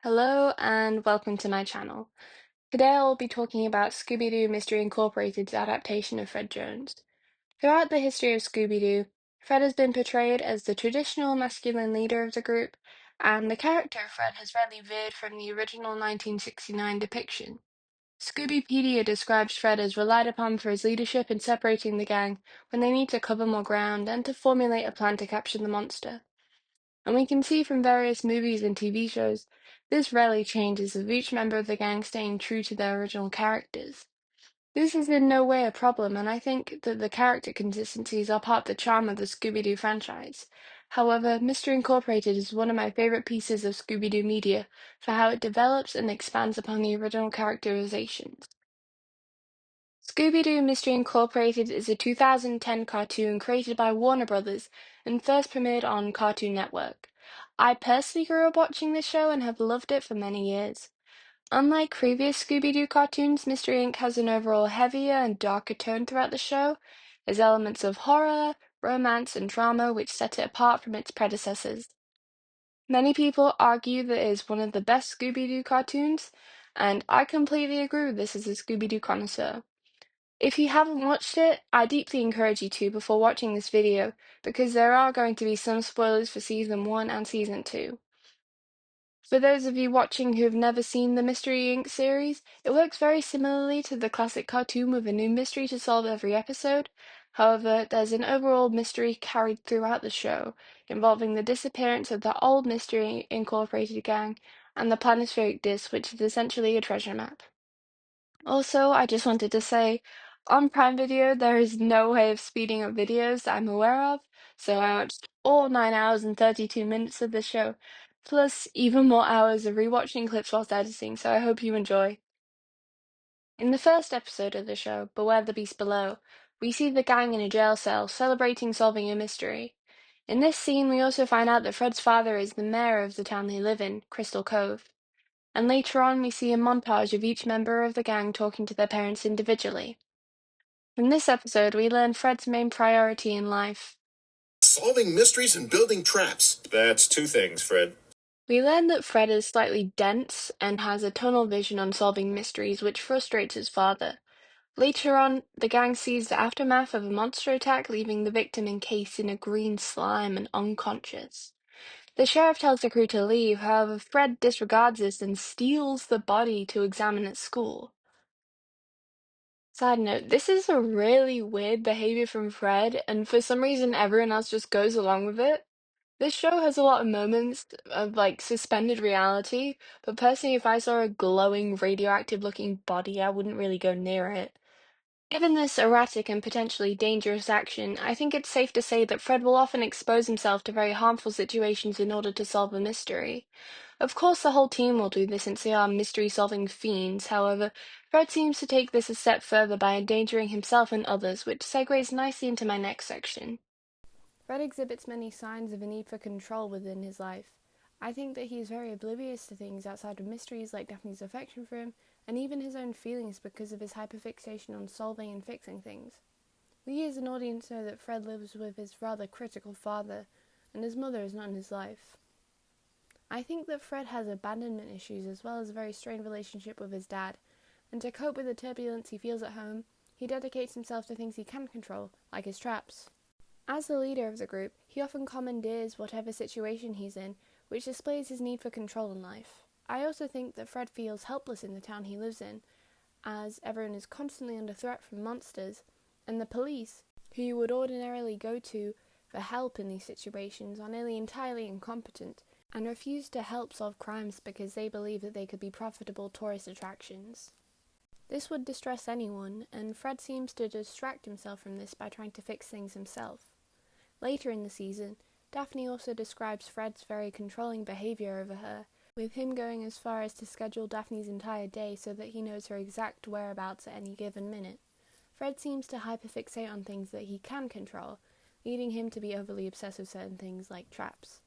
Hello and welcome to my channel. Today I'll be talking about Scooby-Doo Mystery Incorporated's adaptation of Fred Jones. Throughout the history of Scooby-Doo, Fred has been portrayed as the traditional masculine leader of the group, and the character of Fred has rarely veered from the original 1969 depiction. Scoobypedia describes Fred as relied upon for his leadership in separating the gang when they need to cover more ground and to formulate a plan to capture the monster. And we can see from various movies and TV shows, this rarely changes, with each member of the gang staying true to their original characters. This is in no way a problem, and I think that the character consistencies are part of the charm of the Scooby-Doo franchise. However, Mystery Incorporated is one of my favorite pieces of Scooby-Doo media for how it develops and expands upon the original characterizations. Scooby-Doo Mystery Incorporated is a 2010 cartoon created by Warner Brothers and first premiered on Cartoon Network. I personally grew up watching this show and have loved it for many years. Unlike previous Scooby-Doo cartoons, Mystery Inc. has an overall heavier and darker tone throughout the show. There's elements of horror, romance, and drama which set it apart from its predecessors. Many people argue that it is one of the best Scooby-Doo cartoons, and I completely agree with this as a Scooby-Doo connoisseur. If you haven't watched it, I deeply encourage you to before watching this video, because there are going to be some spoilers for Season 1 and Season 2. For those of you watching who have never seen the Mystery Inc. series, it works very similarly to the classic cartoon with a new mystery to solve every episode. However, there's an overall mystery carried throughout the show, involving the disappearance of the old Mystery Incorporated gang and the planispheric disc, which is essentially a treasure map. Also, I just wanted to say, on Prime Video, there is no way of speeding up videos that I'm aware of, so I watched all 9 hours and 32 minutes of the show, plus even more hours of rewatching clips whilst editing, so I hope you enjoy. In the first episode of the show, Beware the Beast Below, we see the gang in a jail cell celebrating solving a mystery. In this scene, we also find out that Fred's father is the mayor of the town they live in, Crystal Cove. And later on we see a montage of each member of the gang talking to their parents individually. From this episode, we learn Fred's main priority in life. Solving mysteries and building traps. That's two things, Fred. We learn that Fred is slightly dense and has a tunnel vision on solving mysteries, which frustrates his father. Later on, the gang sees the aftermath of a monster attack, leaving the victim encased in a green slime and unconscious. The sheriff tells the crew to leave, however, Fred disregards this and steals the body to examine at school. Side note, this is a really weird behavior from Fred, and for some reason everyone else just goes along with it. This show has a lot of moments of like suspended reality, but personally, if I saw a glowing radioactive looking body, I wouldn't really go near it. Given this erratic and potentially dangerous action, I think it's safe to say that Fred will often expose himself to very harmful situations in order to solve a mystery. Of course, the whole team will do this since they are mystery-solving fiends. However, Fred seems to take this a step further by endangering himself and others, which segues nicely into my next section. Fred exhibits many signs of a need for control within his life. I think that he is very oblivious to things outside of mysteries like Daphne's affection for him, and even his own feelings because of his hyperfixation on solving and fixing things. We as an audience know that Fred lives with his rather critical father, and his mother is not in his life. I think that Fred has abandonment issues as well as a very strained relationship with his dad, and to cope with the turbulence he feels at home, he dedicates himself to things he can control, like his traps. As the leader of the group, he often commandeers whatever situation he's in, which displays his need for control in life. I also think that Fred feels helpless in the town he lives in, as everyone is constantly under threat from monsters, and the police, who you would ordinarily go to for help in these situations, are nearly entirely incompetent, and refuse to help solve crimes because they believe that they could be profitable tourist attractions. This would distress anyone, and Fred seems to distract himself from this by trying to fix things himself. Later in the season, Daphne also describes Fred's very controlling behavior over her, with him going as far as to schedule Daphne's entire day so that he knows her exact whereabouts at any given minute. Fred seems to hyperfixate on things that he can control, leading him to be overly obsessed with certain things like traps.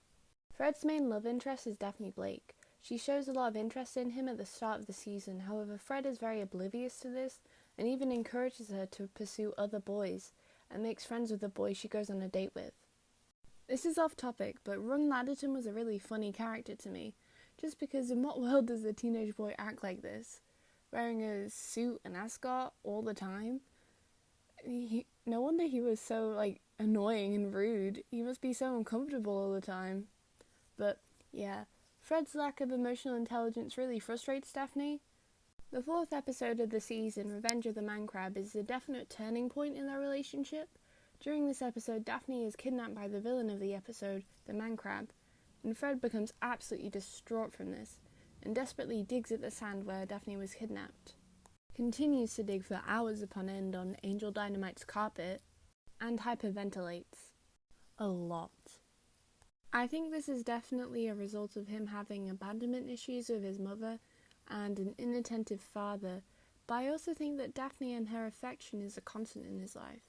Fred's main love interest is Daphne Blake. She shows a lot of interest in him at the start of the season, however Fred is very oblivious to this and even encourages her to pursue other boys and makes friends with the boys she goes on a date with. This is off topic, but Ron Ladderton was a really funny character to me. Just because in what world does a teenage boy act like this? Wearing a suit and ascot all the time? No wonder he was so, annoying and rude. He must be so uncomfortable all the time. But, yeah, Fred's lack of emotional intelligence really frustrates Daphne. The 4th episode of the season, Revenge of the Man Crab, is a definite turning point in their relationship. During this episode, Daphne is kidnapped by the villain of the episode, the Man Crab, and Fred becomes absolutely distraught from this, and desperately digs at the sand where Daphne was kidnapped. Continues to dig for hours upon end on Angel Dynamite's carpet, and hyperventilates. A lot. I think this is definitely a result of him having abandonment issues with his mother and an inattentive father, but I also think that Daphne and her affection is a constant in his life.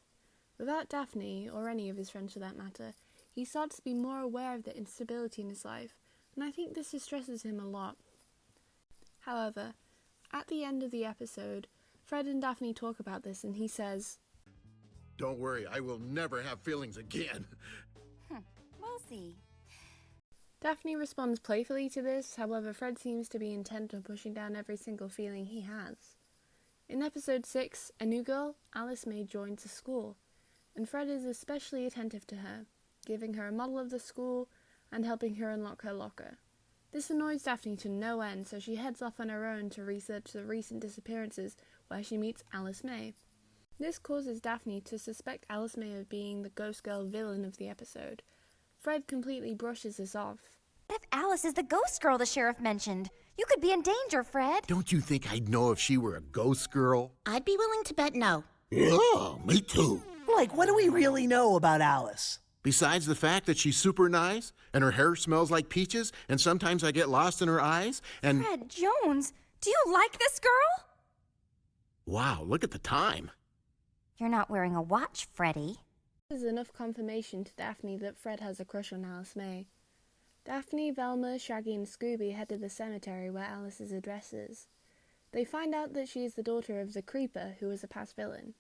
Without Daphne, or any of his friends for that matter, he starts to be more aware of the instability in his life, and I think this distresses him a lot. However, at the end of the episode, Fred and Daphne talk about this, and he says, Don't worry, I will never have feelings again. We'll see. Daphne responds playfully to this, however Fred seems to be intent on pushing down every single feeling he has. In episode 6, a new girl, Alice May, joins the school, and Fred is especially attentive to her, giving her a model of the school and helping her unlock her locker. This annoys Daphne to no end, so she heads off on her own to research the recent disappearances where she meets Alice May. This causes Daphne to suspect Alice May of being the ghost girl villain of the episode. Fred completely brushes this off. What if Alice is the ghost girl the sheriff mentioned? You could be in danger, Fred. Don't you think I'd know if she were a ghost girl? I'd be willing to bet no. Yeah, me too. What do we really know about Alice? Besides the fact that she's super nice, and her hair smells like peaches, and sometimes I get lost in her eyes, and... Fred Jones, do you like this girl? Wow, look at the time. You're not wearing a watch, Freddie. This is enough confirmation to Daphne that Fred has a crush on Alice May. Daphne, Velma, Shaggy and Scooby head to the cemetery where Alice's address is. They find out that she is the daughter of the Creeper, who was a past villain.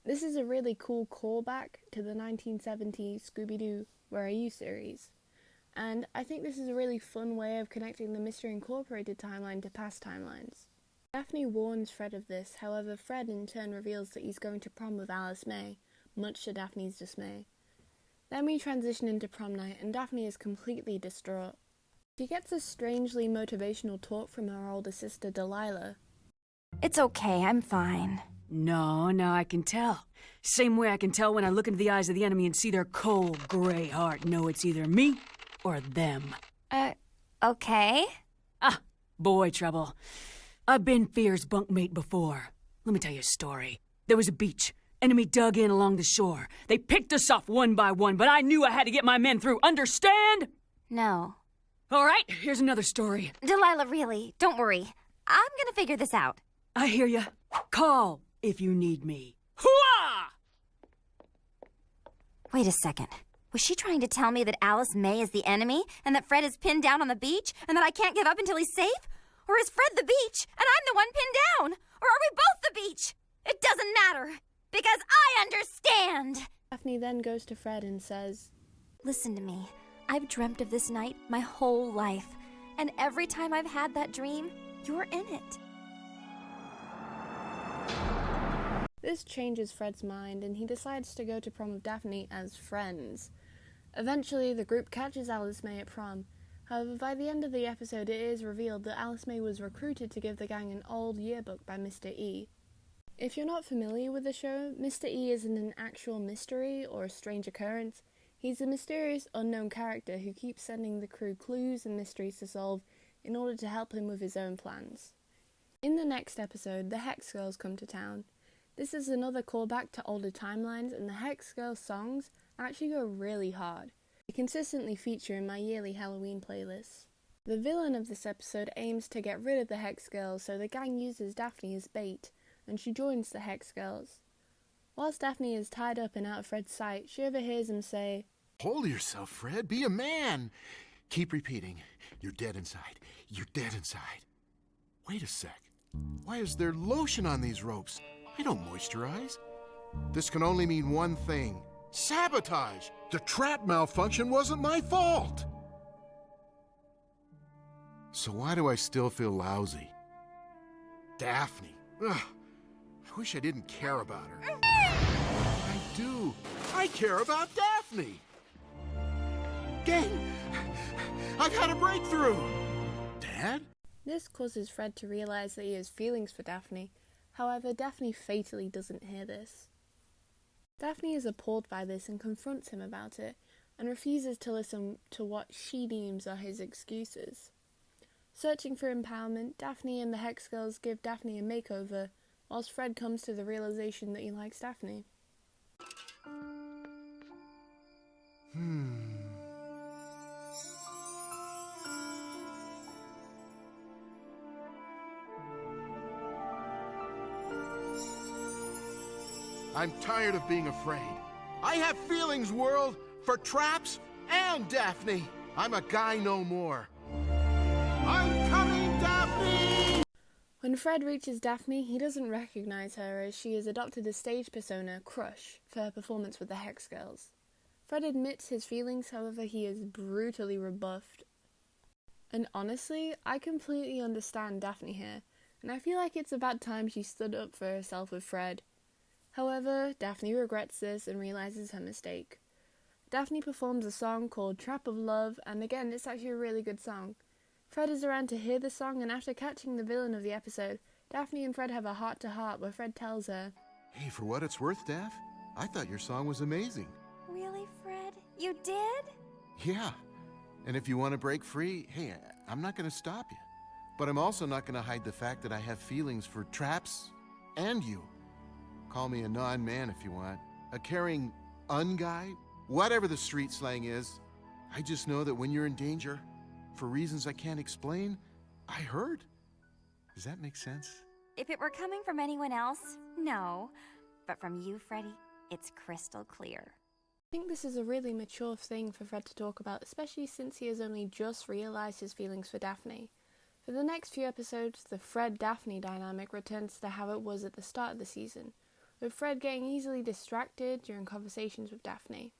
This is a really cool callback to the 1970s Scooby-Doo Where Are You series, and I think this is a really fun way of connecting the Mystery Incorporated timeline to past timelines. Daphne warns Fred of this, however Fred in turn reveals that he's going to prom with Alice May, much to Daphne's dismay. Then we transition into prom night, and Daphne is completely distraught. She gets a strangely motivational talk from her older sister Delilah. It's okay, I'm fine. No, I can tell. Same way I can tell when I look into the eyes of the enemy and see their cold, gray heart. Know it's either me or them. Okay. Ah, boy trouble. I've been Fear's bunkmate before. Let me tell you a story. There was a beach. Enemy dug in along the shore. They picked us off one by one, but I knew I had to get my men through. Understand? No. All right, here's another story. Delilah, really, don't worry. I'm gonna figure this out. I hear ya. Call if you need me. Hooah! Wait a second. Was she trying to tell me that Alice May is the enemy, and that Fred is pinned down on the beach, and that I can't give up until he's safe? Or is Fred the beach, and I'm the one pinned down? Or are we both the beach? It doesn't matter, because I understand! Daphne then goes to Fred and says, Listen to me. I've dreamt of this night my whole life, and every time I've had that dream, you're in it. This changes Fred's mind, and he decides to go to prom with Daphne as friends. Eventually, the group catches Alice May at prom. However, by the end of the episode, it is revealed that Alice May was recruited to give the gang an old yearbook by Mr. E. If you're not familiar with the show, Mr. E isn't an actual mystery or a strange occurrence. He's a mysterious, unknown character who keeps sending the crew clues and mysteries to solve in order to help him with his own plans. In the next episode, the Hex Girls come to town. This is another callback to older timelines, and the Hex Girls songs actually go really hard. They consistently feature in my yearly Halloween playlist. The villain of this episode aims to get rid of the Hex Girls, so the gang uses Daphne as bait, and she joins the Hex Girls. Whilst Daphne is tied up and out of Fred's sight, she overhears him say, Hold yourself, Fred. Be a man. Keep repeating. You're dead inside. You're dead inside. Wait a sec. Why is there lotion on these ropes? I don't moisturize. This can only mean one thing. Sabotage! The trap malfunction wasn't my fault! So why do I still feel lousy? Daphne. Ugh. I wish I didn't care about her. I do. I care about Daphne. Gang, I've had a breakthrough. Dad? This causes Fred to realize that he has feelings for Daphne. However, Daphne fatally doesn't hear this. Daphne is appalled by this and confronts him about it, and refuses to listen to what she deems are his excuses. Searching for empowerment, Daphne and the Hex Girls give Daphne a makeover, whilst Fred comes to the realization that he likes Daphne. I'm tired of being afraid. I have feelings, world, for traps and Daphne. I'm a guy no more. I'm coming, Daphne! When Fred reaches Daphne, he doesn't recognize her as she has adopted the stage persona, Crush, for her performance with the Hex Girls. Fred admits his feelings, however he is brutally rebuffed. And honestly, I completely understand Daphne here, and I feel like it's about time she stood up for herself with Fred. However, Daphne regrets this and realizes her mistake. Daphne performs a song called Trap of Love, and again, it's actually a really good song. Fred is around to hear the song, and after catching the villain of the episode, Daphne and Fred have a heart-to-heart where Fred tells her, Hey, for what it's worth, Daph, I thought your song was amazing. Really, Fred? You did? Yeah, and if you want to break free, hey, I'm not going to stop you. But I'm also not going to hide the fact that I have feelings for traps and you. Call me a non-man if you want, a caring un-guy, whatever the street slang is. I just know that when you're in danger, for reasons I can't explain, I hurt. Does that make sense? If it were coming from anyone else, no. But from you, Freddie, it's crystal clear. I think this is a really mature thing for Fred to talk about, especially since he has only just realised his feelings for Daphne. For the next few episodes, the Fred-Daphne dynamic returns to how it was at the start of the season, with Fred getting easily distracted during conversations with Daphne.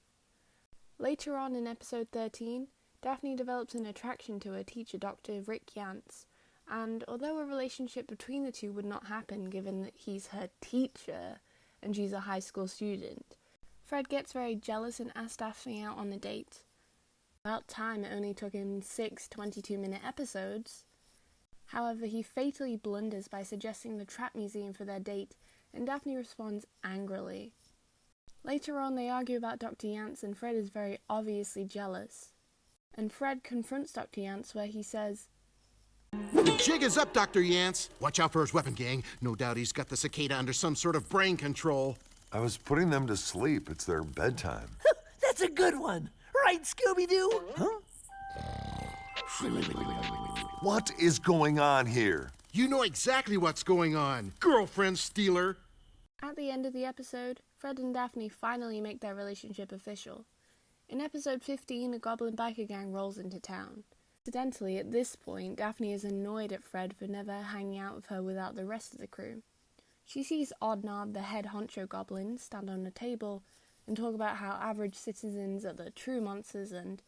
Later on in episode 13, Daphne develops an attraction to her teacher, Dr. Rick Yance, and although a relationship between the two would not happen given that he's her teacher and she's a high school student, Fred gets very jealous and asks Daphne out on a date. About time it only took him 6 22-minute episodes. However, he fatally blunders by suggesting the Trap Museum for their date, and Daphne responds angrily. Later on, they argue about Dr. Yance, and Fred is very obviously jealous. And Fred confronts Dr. Yance, where he says, The jig is up, Dr. Yance. Watch out for his weapon, gang. No doubt he's got the cicada under some sort of brain control. I was putting them to sleep. It's their bedtime. That's a good one. Right, Scooby-Doo? Huh? What is going on here? You know exactly what's going on, girlfriend stealer. At the end of the episode, Fred and Daphne finally make their relationship official. In episode 15, a goblin biker gang rolls into town. Incidentally, at this point, Daphne is annoyed at Fred for never hanging out with her without the rest of the crew. She sees Oddnob, the head honcho goblin, stand on a table and talk about how average citizens are the true monsters and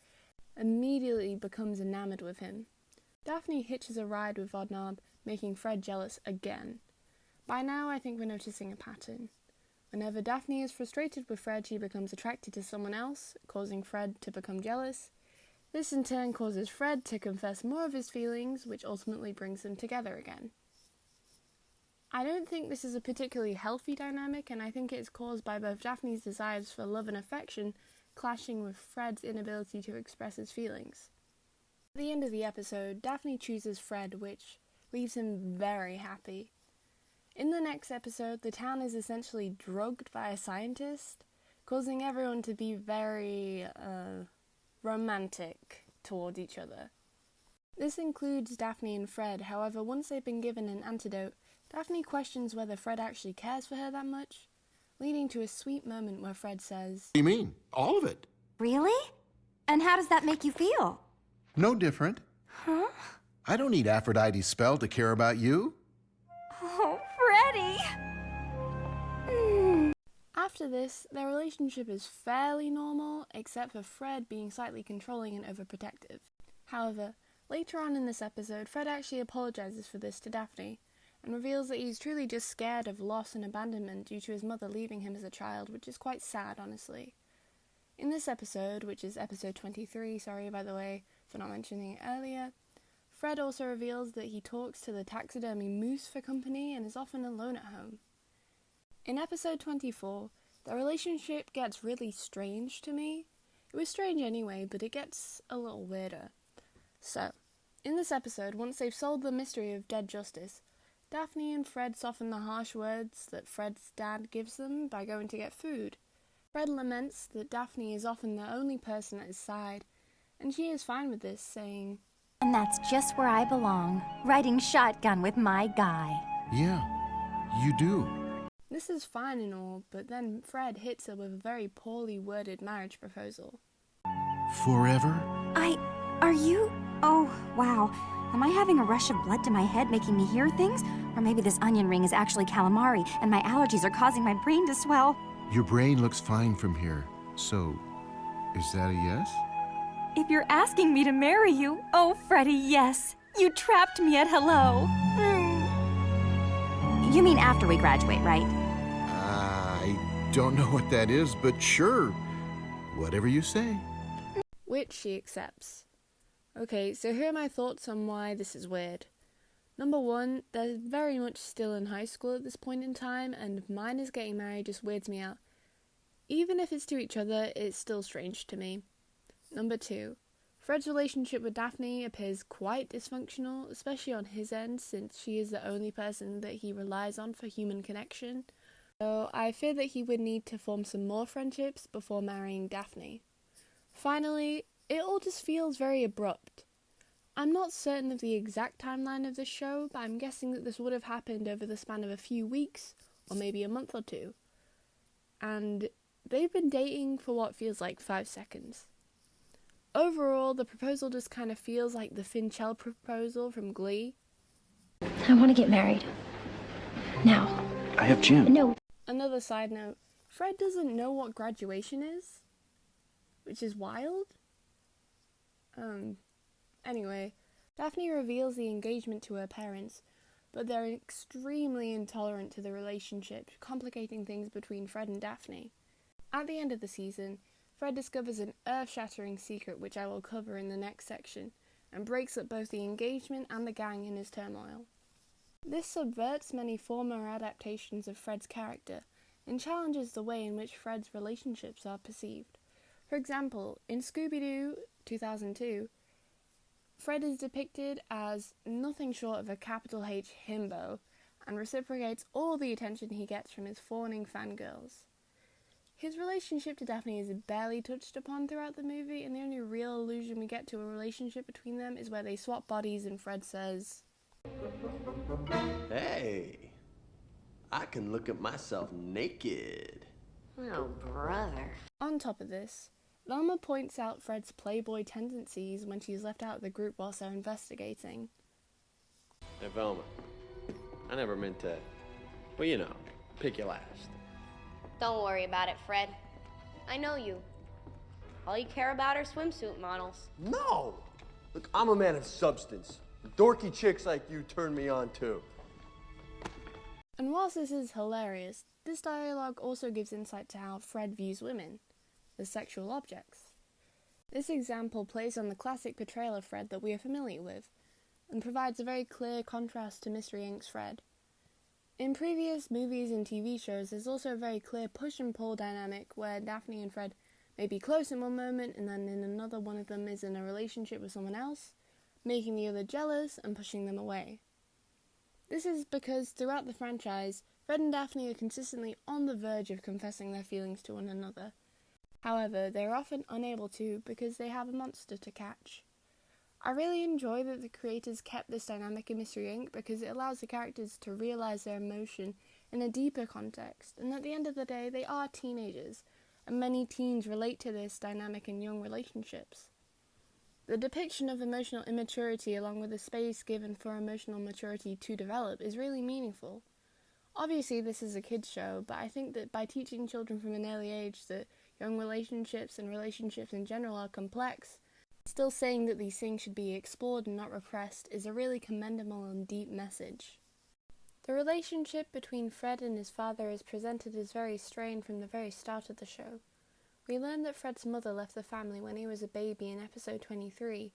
immediately becomes enamored with him. Daphne hitches a ride with Oddnob, making Fred jealous again. By now, I think we're noticing a pattern. Whenever Daphne is frustrated with Fred, she becomes attracted to someone else, causing Fred to become jealous. This in turn causes Fred to confess more of his feelings, which ultimately brings them together again. I don't think this is a particularly healthy dynamic, and I think it is caused by both Daphne's desires for love and affection clashing with Fred's inability to express his feelings. At the end of the episode, Daphne chooses Fred, which leaves him very happy. In the next episode, the town is essentially drugged by a scientist, causing everyone to be very, romantic toward each other. This includes Daphne and Fred, however, once they've been given an antidote, Daphne questions whether Fred actually cares for her that much, leading to a sweet moment where Fred says, What do you mean? All of it? Really? And how does that make you feel? No different. Huh? I don't need Aphrodite's spell to care about you. Oh, Freddie! After this, their relationship is fairly normal, except for Fred being slightly controlling and overprotective. However, Later on in this episode, Fred actually apologizes for this to Daphne, and reveals that he's truly just scared of loss and abandonment due to his mother leaving him as a child, which is quite sad, honestly. In this episode, which is episode 23, sorry by the way for not mentioning it earlier, Fred also reveals that he talks to the taxidermy moose for company and is often alone at home. In episode 24, the relationship gets really strange to me. It was strange anyway, but it gets a little weirder. So, in this episode, once they've solved the mystery of dead justice, Daphne and Fred soften the harsh words that Fred's dad gives them by going to get food. Fred laments that Daphne is often the only person at his side, and she is fine with this, saying, And that's just where I belong, riding shotgun with my guy. Yeah, you do. This is fine and all, but then Fred hits her with a very poorly worded marriage proposal. Forever? Are you? Oh, wow. Am I having a rush of blood to my head making me hear things? Or maybe this onion ring is actually calamari, and my allergies are causing my brain to swell. Your brain looks fine from here. So, is that a yes? If you're asking me to marry you, oh, Freddie, yes. You trapped me at hello. You mean after we graduate, right? I don't know what that is, but sure. Whatever you say. Which she accepts. Okay, so here are my thoughts on why this is weird. Number one, they're very much still in high school at this point in time, and minors getting married just weirds me out. Even if it's to each other, it's still strange to me. Number two, Fred's relationship with Daphne appears quite dysfunctional, especially on his end, since she is the only person that he relies on for human connection. So I fear that he would need to form some more friendships before marrying Daphne. Finally, it all just feels very abrupt. I'm not certain of the exact timeline of this show, but I'm guessing that this would have happened over the span of a few weeks, or maybe a month or two. And they've been dating for what feels like 5 seconds. Overall, the proposal just kind of feels like the Finchel proposal from Glee. I want to get married. Now. I have Jim. No. Another side note, Fred doesn't know what graduation is, which is wild. Anyway, Daphne reveals the engagement to her parents, but they're extremely intolerant to the relationship, complicating things between Fred and Daphne. At the end of the season, Fred discovers an earth-shattering secret which I will cover in the next section, and breaks up both the engagement and the gang in his turmoil. This subverts many former adaptations of Fred's character, and challenges the way in which Fred's relationships are perceived. For example, in Scooby-Doo 2002, Fred is depicted as nothing short of a capital H himbo, and reciprocates all the attention he gets from his fawning fangirls. His relationship to Daphne is barely touched upon throughout the movie, and the only real allusion we get to a relationship between them is where they swap bodies and Fred says, Hey, I can look at myself naked. Oh, brother. On top of this, Velma points out Fred's playboy tendencies when she's left out of the group whilst they're investigating. Hey, Velma, I never meant to, well, you know, pick you last. Don't worry about it, Fred. I know you. All you care about are swimsuit models. No! Look, I'm a man of substance. Dorky chicks like you turn me on, too. And whilst this is hilarious, this dialogue also gives insight to how Fred views women as sexual objects. This example plays on the classic portrayal of Fred that we are familiar with, and provides a very clear contrast to Mystery Inc.'s Fred. In previous movies and TV shows, there's also a very clear push and pull dynamic where Daphne and Fred may be close in one moment, and then in another one of them is in a relationship with someone else, making the other jealous and pushing them away. This is because throughout the franchise, Fred and Daphne are consistently on the verge of confessing their feelings to one another. However, they are often unable to because they have a monster to catch. I really enjoy that the creators kept this dynamic in Mystery Inc. because it allows the characters to realise their emotion in a deeper context, and at the end of the day, they are teenagers, and many teens relate to this dynamic in young relationships. The depiction of emotional immaturity along with the space given for emotional maturity to develop is really meaningful. Obviously this is a kids show, but I think that by teaching children from an early age that young relationships and relationships in general are complex, Still saying that these things should be explored and not repressed is a really commendable and deep message. The relationship between Fred and his father is presented as very strained from the very start of the show. We learn that Fred's mother left the family when he was a baby in episode 23,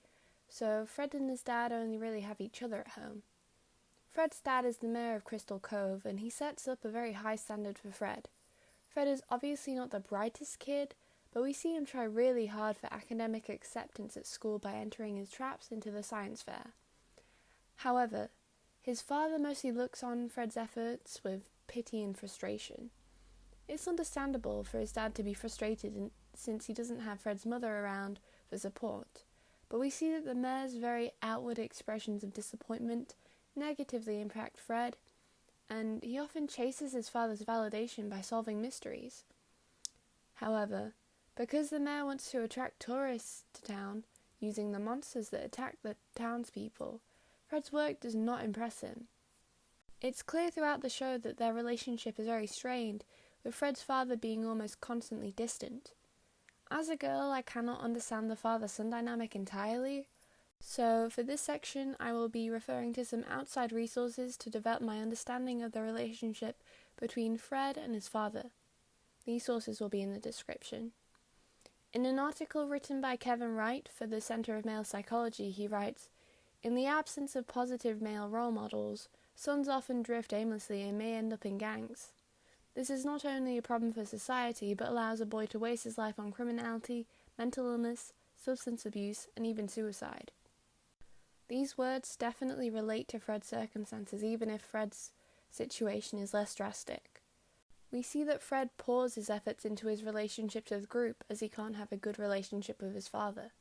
so Fred and his dad only really have each other at home. Fred's dad is the mayor of Crystal Cove, and he sets up a very high standard for Fred. Fred is obviously not the brightest kid, but we see him try really hard for academic acceptance at school by entering his traps into the science fair. However, his father mostly looks on Fred's efforts with pity and frustration. It's understandable for his dad to be frustrated since he doesn't have Fred's mother around for support, but we see that the mayor's very outward expressions of disappointment negatively impact Fred, and he often chases his father's validation by solving mysteries. However, because the mayor wants to attract tourists to town using the monsters that attack the townspeople, Fred's work does not impress him. It's clear throughout the show that their relationship is very strained, with Fred's father being almost constantly distant. As a girl, I cannot understand the father-son dynamic entirely, so for this section I will be referring to some outside resources to develop my understanding of the relationship between Fred and his father. These sources will be in the description. In an article written by Kevin Wright for the Centreformalepsychology, he writes, "In the absence of positive male role models, sons often drift aimlessly and may end up in gangs. This is not only a problem for society, but allows a boy to waste his life on criminality, mental illness, substance abuse, and even suicide." These words definitely relate to Fred's circumstances, even if Fred's situation is less drastic. We see that Fred pours his efforts into his relationship to the group, as he can't have a good relationship with his father.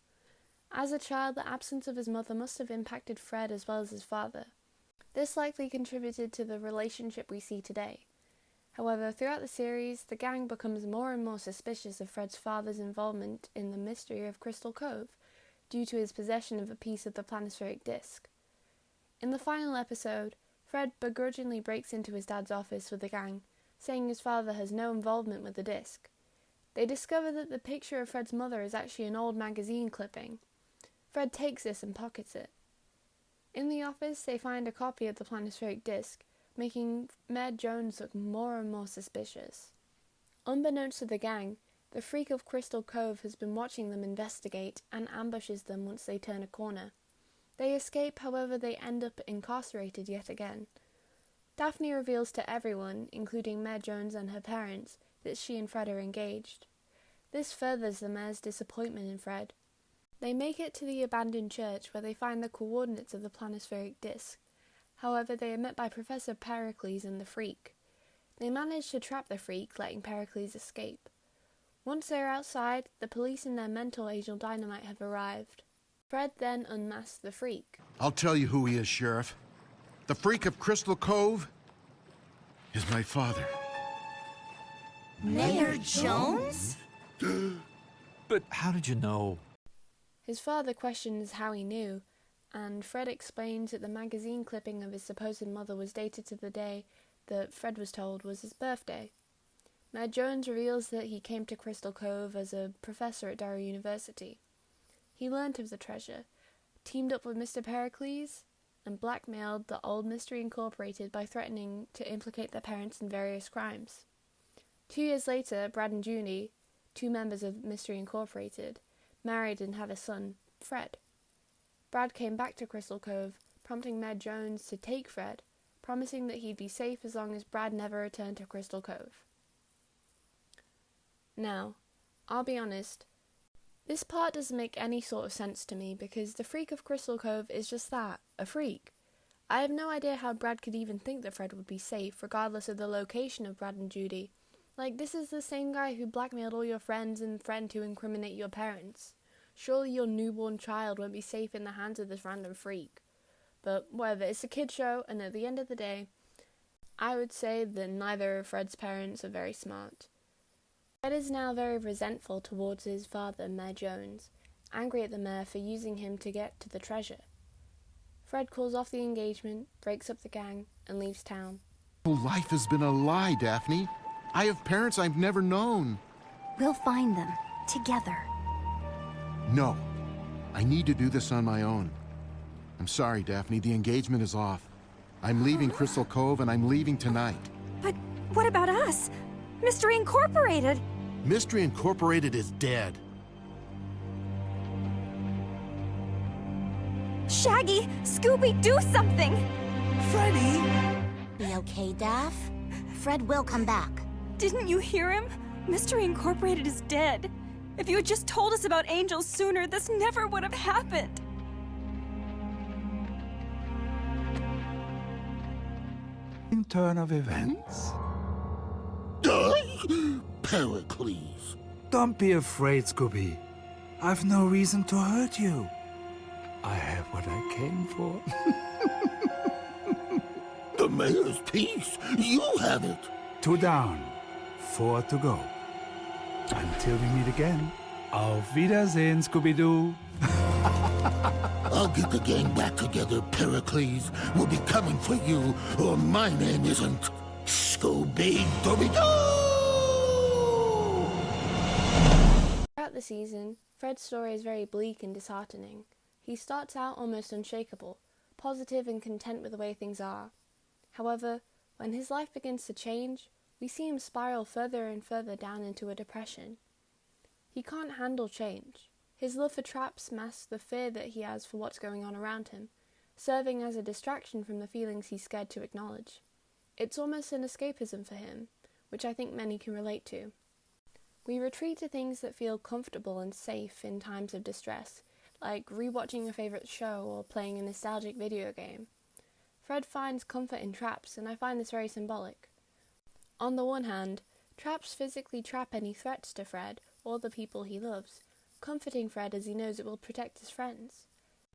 As a child, the absence of his mother must have impacted Fred as well as his father. This likely contributed to the relationship we see today. However, throughout the series, the gang becomes more and more suspicious of Fred's father's involvement in the mystery of Crystal Cove, due to his possession of a piece of the planispheric disc. In the final episode, Fred begrudgingly breaks into his dad's office with the gang, saying his father has no involvement with the disc. They discover that the picture of Fred's mother is actually an old magazine clipping. Fred takes this and pockets it. In the office, they find a copy of the planispheric disc, making Mayor Jones look more and more suspicious. Unbeknownst to the gang, the freak of Crystal Cove has been watching them investigate and ambushes them once they turn a corner. They escape, however they end up incarcerated yet again. Daphne reveals to everyone, including Mayor Jones and her parents, that she and Fred are engaged. This furthers the mayor's disappointment in Fred. They make it to the abandoned church where they find the coordinates of the planispheric disc. However, they are met by Professor Pericles and the freak. They manage to trap the freak, letting Pericles escape. Once they are outside, the police and their mentor Agent Dynamite have arrived. Fred then unmasks the freak. I'll tell you who he is, Sheriff. The freak of Crystal Cove is my father. Mayor Jones? But how did you know? His father questions how he knew, and Fred explains that the magazine clipping of his supposed mother was dated to the day that Fred was told was his birthday. Mayor Jones reveals that he came to Crystal Cove as a professor at Darrow University. He learnt of the treasure, teamed up with Mr. Pericles, and blackmailed the old Mystery Incorporated by threatening to implicate their parents in various crimes. 2 years later, Brad and Junie, 2 members of Mystery Incorporated, married and had a son, Fred. Brad came back to Crystal Cove, prompting Mayor Jones to take Fred, promising that he'd be safe as long as Brad never returned to Crystal Cove. Now, I'll be honest, this part doesn't make any sort of sense to me because the freak of Crystal Cove is just that, a freak. I have no idea how Brad could even think that Fred would be safe, regardless of the location of Brad and Judy. Like, this is the same guy who blackmailed all your friends and threatened to incriminate your parents. Surely your newborn child won't be safe in the hands of this random freak. But whatever, it's a kid's show, and at the end of the day, I would say that neither of Fred's parents are very smart. Fred is now very resentful towards his father, Mayor Jones, angry at the mayor for using him to get to the treasure. Fred calls off the engagement, breaks up the gang, and leaves town. Life has been a lie, Daphne. I have parents I've never known. We'll find them, together. No. I need to do this on my own. I'm sorry, Daphne, the engagement is off. I'm leaving Crystal Cove and I'm leaving tonight. But what about us? Mystery Incorporated! Mystery Incorporated is dead. Shaggy! Scooby, do something! Freddy! Be okay, Daph? Fred will come back. Didn't you hear him? Mystery Incorporated is dead. If you had just told us about Angel sooner, this never would have happened. In turn of events. Pericles. Don't be afraid, Scooby. I've no reason to hurt you. I have what I came for. The mayor's piece. You have it. 2 down, 4 to go. Until we meet again. Auf Wiedersehen, Scooby-Doo. I'll get the gang back together, Pericles. We'll be coming for you, or my name isn't Scooby-Dooby-Doo! Throughout the season, Fred's story is very bleak and disheartening. He starts out almost unshakable, positive and content with the way things are. However, when his life begins to change, we see him spiral further and further down into a depression. He can't handle change. His love for traps masks the fear that he has for what's going on around him, serving as a distraction from the feelings he's scared to acknowledge. It's almost an escapism for him, which I think many can relate to. We retreat to things that feel comfortable and safe in times of distress, like rewatching a favourite show or playing a nostalgic video game. Fred finds comfort in traps, and I find this very symbolic. On the one hand, traps physically trap any threats to Fred or the people he loves, comforting Fred as he knows it will protect his friends.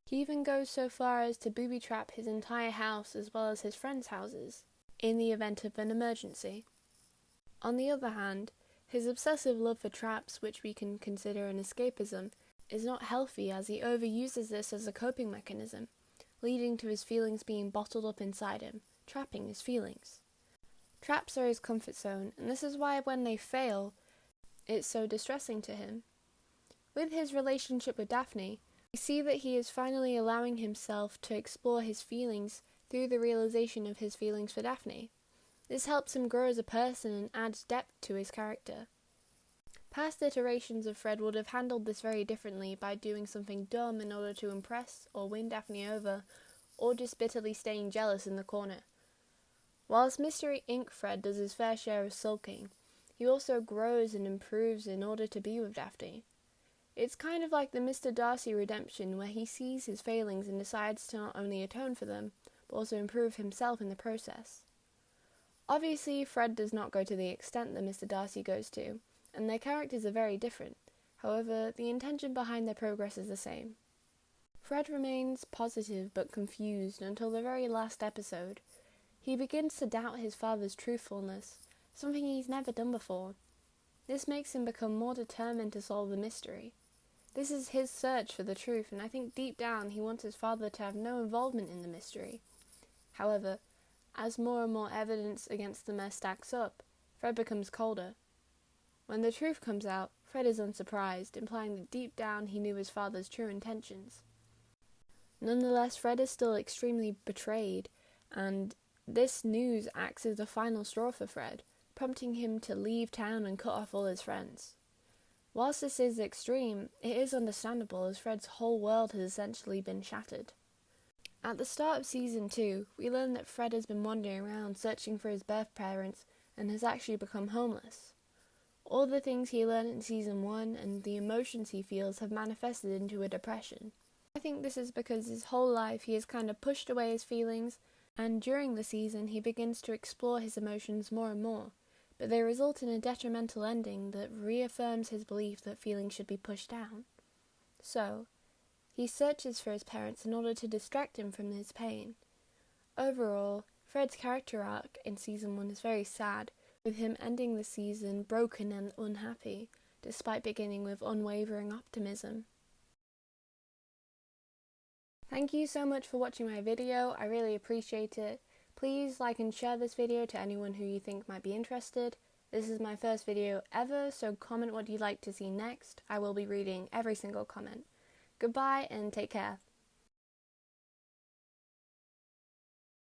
He even goes so far as to booby-trap his entire house as well as his friends' houses, in the event of an emergency. On the other hand, his obsessive love for traps, which we can consider an escapism, is not healthy as he overuses this as a coping mechanism, leading to his feelings being bottled up inside him, trapping his feelings. Traps are his comfort zone, and this is why when they fail, it's so distressing to him. With his relationship with Daphne, we see that he is finally allowing himself to explore his feelings through the realization of his feelings for Daphne. This helps him grow as a person and adds depth to his character. Past iterations of Fred would have handled this very differently by doing something dumb in order to impress or win Daphne over, or just bitterly staying jealous in the corner. Whilst Mystery Inc. Fred does his fair share of sulking, he also grows and improves in order to be with Daphne. It's kind of like the Mr. Darcy redemption, where he sees his failings and decides to not only atone for them, but also improve himself in the process. Obviously, Fred does not go to the extent that Mr. Darcy goes to, and their characters are very different. However, the intention behind their progress is the same. Fred remains positive but confused until the very last episode. He begins to doubt his father's truthfulness, something he's never done before. This makes him become more determined to solve the mystery. This is his search for the truth, and I think deep down he wants his father to have no involvement in the mystery. However, as more and more evidence against the mess stacks up, Fred becomes colder. When the truth comes out, Fred is unsurprised, implying that deep down he knew his father's true intentions. Nonetheless, Fred is still extremely betrayed, and this news acts as the final straw for Fred, prompting him to leave town and cut off all his friends. Whilst this is extreme, it is understandable as Fred's whole world has essentially been shattered. At the start of Season 2, we learn that Fred has been wandering around searching for his birth parents and has actually become homeless. All the things he learned in Season 1 and the emotions he feels have manifested into a depression. I think this is because his whole life he has kind of pushed away his feelings, and during the season he begins to explore his emotions more and more, but they result in a detrimental ending that reaffirms his belief that feelings should be pushed down. So, he searches for his parents in order to distract him from his pain. Overall, Fred's character arc in Season 1 is very sad, with him ending the season broken and unhappy, despite beginning with unwavering optimism. Thank you so much for watching my video, I really appreciate it. Please like and share this video to anyone who you think might be interested. This is my first video ever, so comment what you'd like to see next. I will be reading every single comment. Goodbye and take care.